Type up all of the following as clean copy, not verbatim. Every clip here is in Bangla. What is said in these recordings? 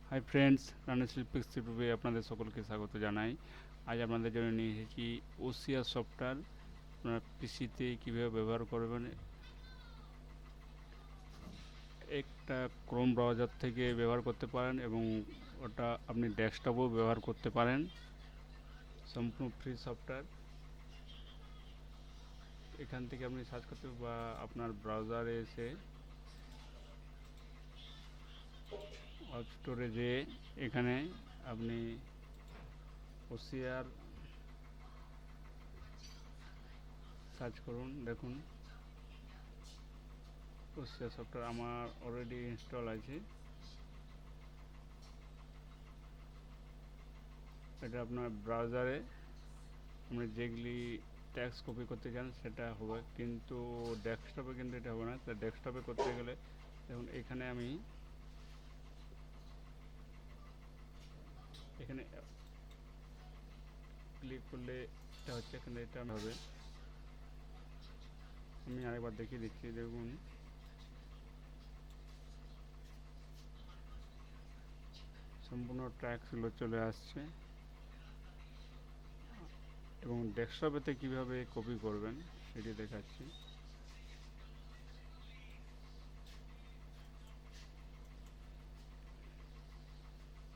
হাই ফ্রেন্ডস, RaniSelectPlex ইউটিউবে আপনাদের সকলকে স্বাগত জানাই। আজ আপনাদের জন্য নিয়ে এসেছি OCR সফটওয়্যার আপনার পিসিতে কীভাবে ব্যবহার করবেন। একটা ক্রোম ব্রাউজার থেকে ব্যবহার করতে পারেন এবং ওটা আপনি ডেস্কটপেও ব্যবহার করতে পারেন। সম্পূর্ণ ফ্রি সফটওয়্যার। এখান থেকে আপনি সার্চ করতে বা আপনার ব্রাউজারে এসে ওয়েব স্টোরে যেয়ে এখানে আপনি OCR সার্চ করুন। দেখুন OCR সফটওয়্যার আমার অলরেডি ইনস্টল আছে। এটা আপনার ব্রাউজারে আপনি যেগুলি ট্যাক্স কপি করতে চান সেটা হবে, কিন্তু ডেস্কটপে কিন্তু এটা হবে না। তো ডেস্কটপে করতে গেলে দেখুন এখানে আমি এখানে ক্লিক করলে এটা হচ্ছে, এখানে এটা হবে। আমি আরেকবার দেখিয়ে দিচ্ছি। দেখুন সম্পূর্ণ ট্যাক্সগুলো চলে আসছে এবং ডেস্কটপেতে কীভাবে কপি করবেন সেটি দেখাচ্ছি।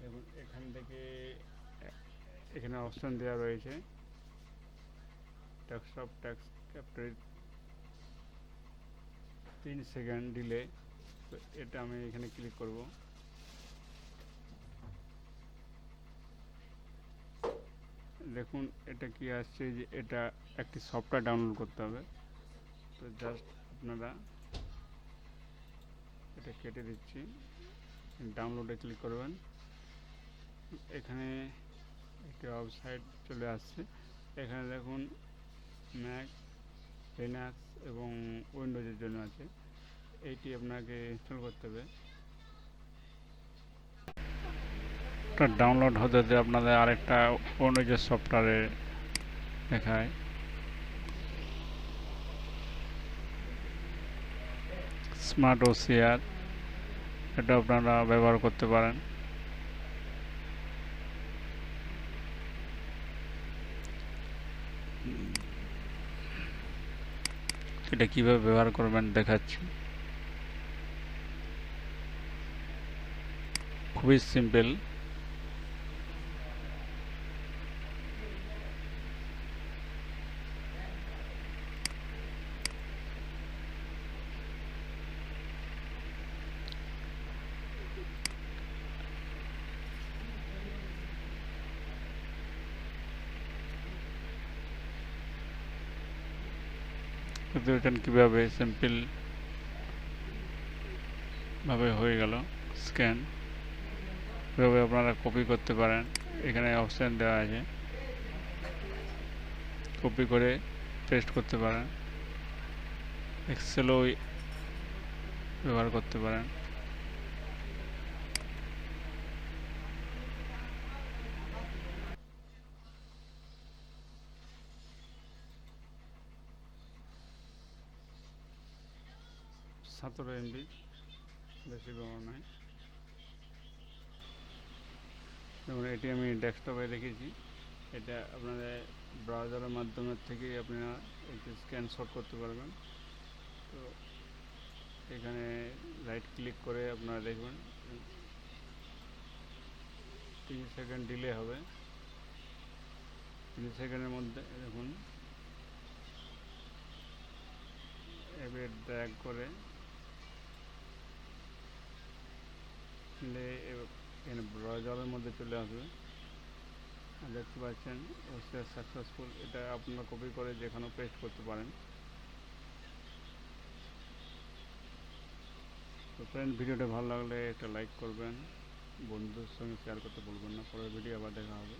এবং এখান থেকে এখানে অপশন দেওয়া রয়েছে ডেস্কটপ ট্যাক্স ক্যাপ্টার 3 সেকেন্ড ডিলে। তো এটা আমি এখানে ক্লিক করব। দেখুন এটা কি আসছে, যে এটা একটি সফটওয়্যার ডাউনলোড করতে হবে। তো জাস্ট আপনারা এটা কেটে দিচ্ছি, ডাউনলোডে ক্লিক করবেন। এখানে একটি ওয়েবসাইট চলে আসছে। এখানে দেখুন ম্যাক, লিনাক্স এবং উইন্ডোজের জন্য আছে। এইটি আপনাকে ইনস্টল করতে হবে। ডাউনলোড হতে হতে আপনাদের আরেকটা উইন্ডোজের সফটওয়্যারে দেখায়, স্মার্ট OCR। এটা আপনারা ব্যবহার করতে পারেন। এটা কিভাবে ব্যবহার করবেন দেখাচ্ছি। খুবই সিম্পল। কিন্তু এটা কীভাবে সিম্পল ভাবে হয়ে গেল স্ক্যান। এভাবে আপনারা কপি করতে পারেন। এখানে অপশান দেওয়া আছে, কপি করে পেস্ট করতে পারেন। এক্সেলও ব্যবহার করতে পারেন। সতেরো MB, বেশি বড় নয়। যেমন এটি আমি ডেস্কটপে রেখেছি। এটা আপনাদের ব্রাউজারের মাধ্যমে থেকেই আপনারা একটি স্ক্রিনশট করতে পারবেন। তো এখানে রাইট ক্লিক করে আপনারা দেখবেন 3 সেকেন্ড ডিলে হবে। 3 সেকেন্ডের মধ্যে দেখুন এবার ড্র্যাগ করে এখানে ব্রাউজারের মধ্যে চলে আসবে। দেখতে পাচ্ছেন OCR সাকসেসফুল। এটা আপনারা কপি করে যেখানেও পেস্ট করতে পারেন। তো ফ্রেন্ড, ভিডিওটা ভালো লাগলে একটা লাইক করবেন, বন্ধুদের সঙ্গে শেয়ার করতে ভুলবেন না। পরের ভিডিও আবার দেখা হবে।